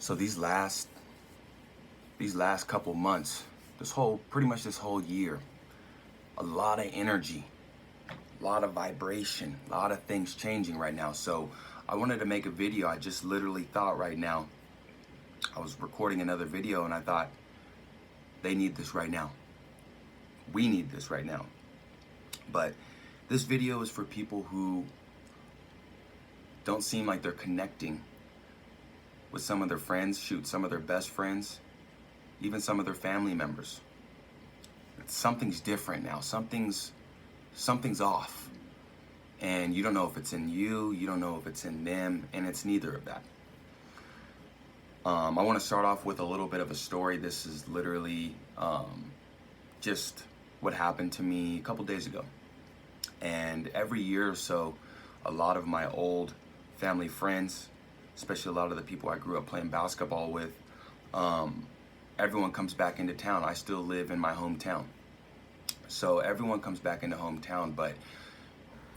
So these last couple months, pretty much this whole year, a lot of energy, a lot of vibration, a lot of things changing right now. So I wanted to make a video. I just literally thought right now, I was recording another video and I thought, they need this right now. We need this right now. But this video is for people who don't seem like they're connecting with some of their friends, some of their best friends, even some of their family members. Something's different now. Something's off. And you don't know if it's in you, you don't know if it's in them, and it's neither of that. I want to start off with a little bit of a story. This is literally just what happened to me a couple days ago. And every year or so, a lot of my old family friends, especially a lot of the people I grew up playing basketball with, everyone comes back into town. I still live in my hometown. So everyone comes back into hometown, but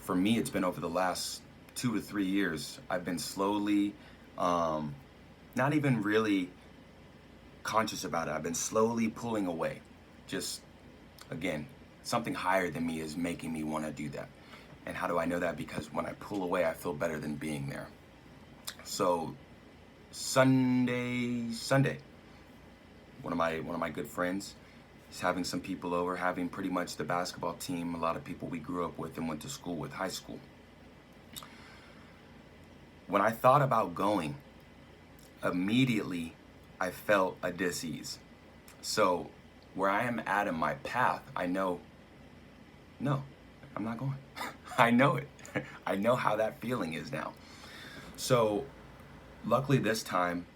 for me, it's been over the last 2 to 3 years. I've been slowly, not even really conscious about it. I've been slowly pulling away. Just, again, something higher than me is making me want to do that. And how do I know that? Because when I pull away, I feel better than being there. So Sunday, one of my good friends is having some people over, having pretty much the basketball team, a lot of people we grew up with and went to school with, high school. When I thought about going, immediately I felt a dis-ease. So where I am at in my path, I know, no, I'm not going. I know it. I know how that feeling is now. So luckily this time,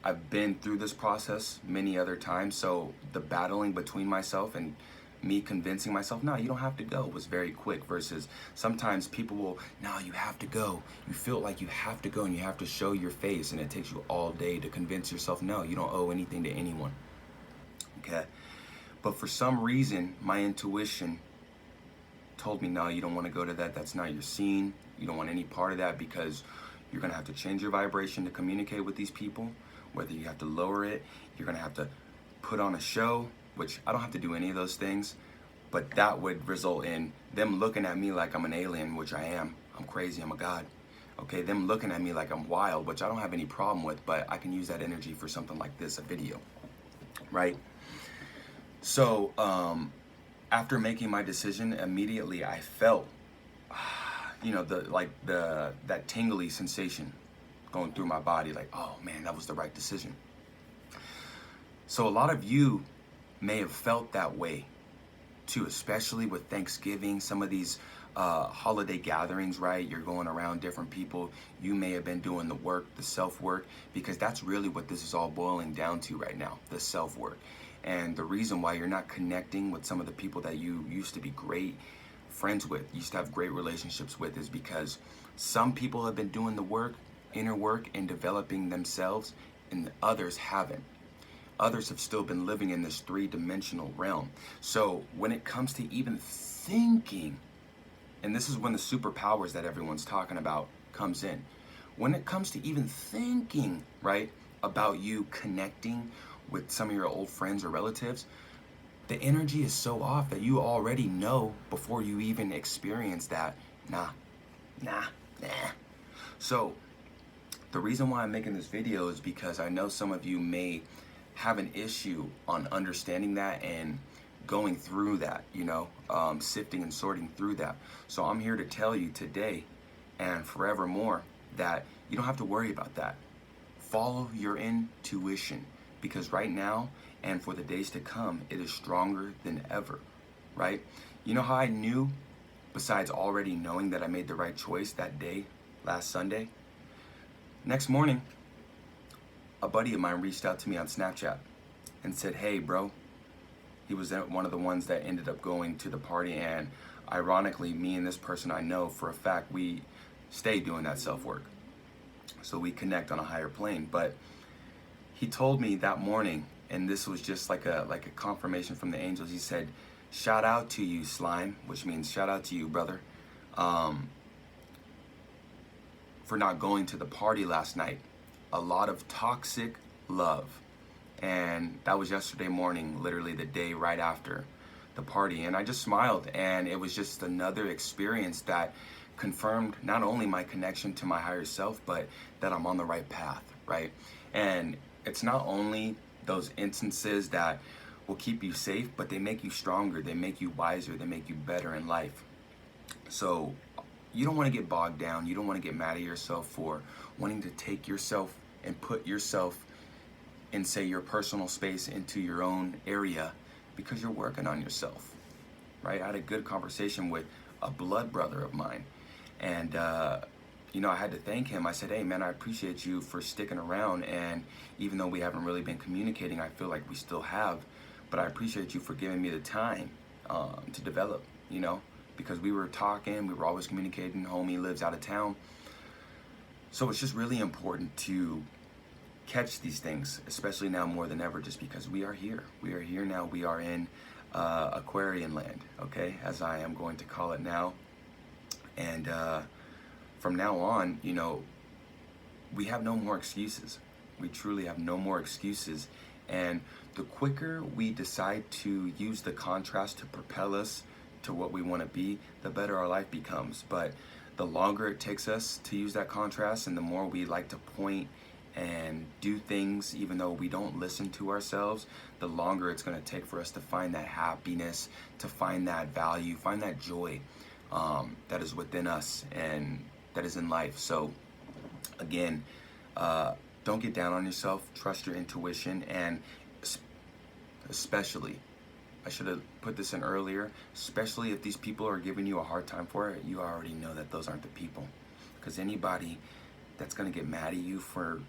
I've been through this process many other times. So the battling between myself and me convincing myself, no, you don't have to go, was very quick, versus sometimes people will, no, you have to go. You feel like you have to go and you have to show your face, and it takes you all day to convince yourself, no, you don't owe anything to anyone. Okay. But for some reason, my intuition told me, no, you don't want to go to that. That's not your scene. You don't want any part of that, because you're going to have to change your vibration to communicate with these people. Whether you have to lower it, you're going to have to put on a show, which I don't have to do any of those things, but that would result in them looking at me like I'm an alien, which I am. I'm crazy, I'm a god. Okay, them looking at me like I'm wild, which I don't have any problem with, but I can use that energy for something like this, a video, right? So, after making my decision, immediately I felt, that tingly sensation going through my body, like, oh man, that was the right decision. So a lot of you may have felt that way too, especially with Thanksgiving, some of these holiday gatherings, right? You're going around different people. You may have been doing the work, the self-work, because that's really what this is all boiling down to right now, the self-work. And the reason why you're not connecting with some of the people that you used to be great friends with, used to have great relationships with, is because some people have been doing the work, inner work, and developing themselves, and others haven't. Others have still been living in this three-dimensional realm. So when it comes to even thinking, and this is when the superpowers that everyone's talking about comes in. When it comes to even thinking, right, about you connecting with some of your old friends or relatives, the energy is so off that you already know before you even experience that, nah. So the reason why I'm making this video is because I know some of you may have an issue on understanding that and going through that, sifting and sorting through that. So I'm here to tell you today and forevermore that you don't have to worry about that. Follow your intuition, because right now and for the days to come, it is stronger than ever, right? You know how I knew, besides already knowing that I made the right choice that day, last Sunday? Next morning, a buddy of mine reached out to me on Snapchat and said, hey, bro. He was one of the ones that ended up going to the party, and ironically, me and this person I know for a fact, we stay doing that self-work. So we connect on a higher plane. But he told me that morning, and this was just like a confirmation from the angels. He said, shout out to you, Slime, which means shout out to you, brother, for not going to the party last night. A lot of toxic love. And that was yesterday morning, literally the day right after the party. And I just smiled, and it was just another experience that confirmed not only my connection to my higher self, but that I'm on the right path, right? And it's not only those instances that will keep you safe, but they make you stronger, they make you wiser, they make you better in life. So you don't want to get bogged down. You don't want to get mad at yourself for wanting to take yourself and put yourself in, say, your personal space into your own area because you're working on yourself, right? I had a good conversation with a blood brother of mine, and I had to thank him. I said, hey man, I appreciate you for sticking around, and even though we haven't really been communicating, I feel like we still have, but I appreciate you for giving me the time to develop, because we were talking, we were always communicating. Homie lives out of town. So it's just really important to catch these things, especially now more than ever, just because we are here. We are here now. We are in Aquarian land, okay, as I am going to call it now. And from now on, we have no more excuses. We truly have no more excuses. And the quicker we decide to use the contrast to propel us to what we want to be, the better our life becomes. But the longer it takes us to use that contrast, and the more we like to point and do things even though we don't listen to ourselves, the longer it's going to take for us to find that happiness, to find that value, find that joy that is within us and that is in life. So again, don't get down on yourself. Trust your intuition, and especially, I should have put this in earlier, especially if these people are giving you a hard time for it, you already know that those aren't the people. Because anybody that's going to get mad at you for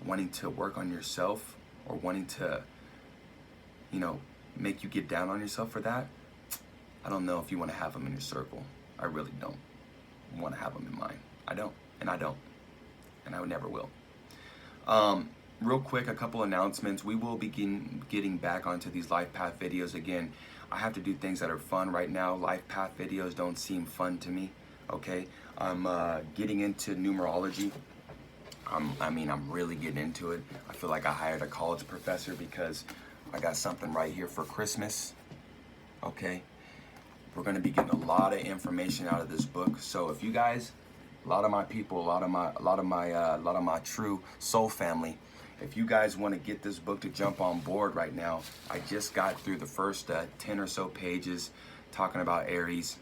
wanting to work on yourself, or wanting to, make you get down on yourself for that, I don't know if you want to have them in your circle. I really don't want to have them in mine. I don't, and I never will. Real quick, a couple announcements. We will begin getting back onto these life path videos again. I have to do things that are fun right now. Life path videos don't seem fun to me, okay? I'm getting into numerology. I'm really getting into it. I feel like I hired a college professor because I got something right here for Christmas, okay? We're gonna be getting a lot of information out of this book. So if you guys, a lot of my people, a lot of my true soul family, if you guys want to get this book to jump on board right now, I just got through the first 10 or so pages talking about Aries.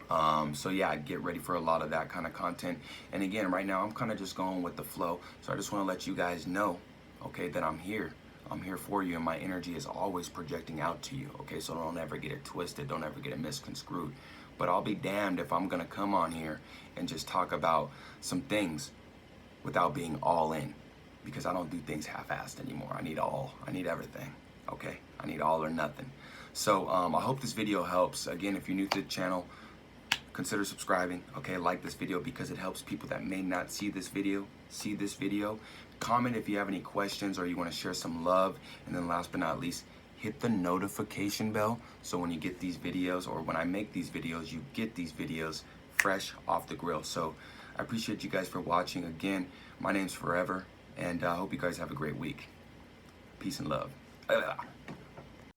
So yeah, get ready for a lot of that kind of content. And again, right now I'm kind of just going with the flow. So I just want to let you guys know, okay, that I'm here. I'm here for you, and my energy is always projecting out to you, okay? So don't ever get it twisted. Don't ever get it misconstrued. But I'll be damned if I'm going to come on here and just talk about some things without being all in. Because I don't do things half-assed anymore. I need everything, okay? I need all or nothing. So I hope this video helps. Again, if you're new to the channel, consider subscribing, okay? Like this video because it helps people that may not see this video. Comment if you have any questions or you want to share some love. And then last but not least, hit the notification bell so when you get these videos, or when I make these videos, you get these videos fresh off the grill. So I appreciate you guys for watching. Again, my name's Forever. And I hope you guys have a great week. Peace and love.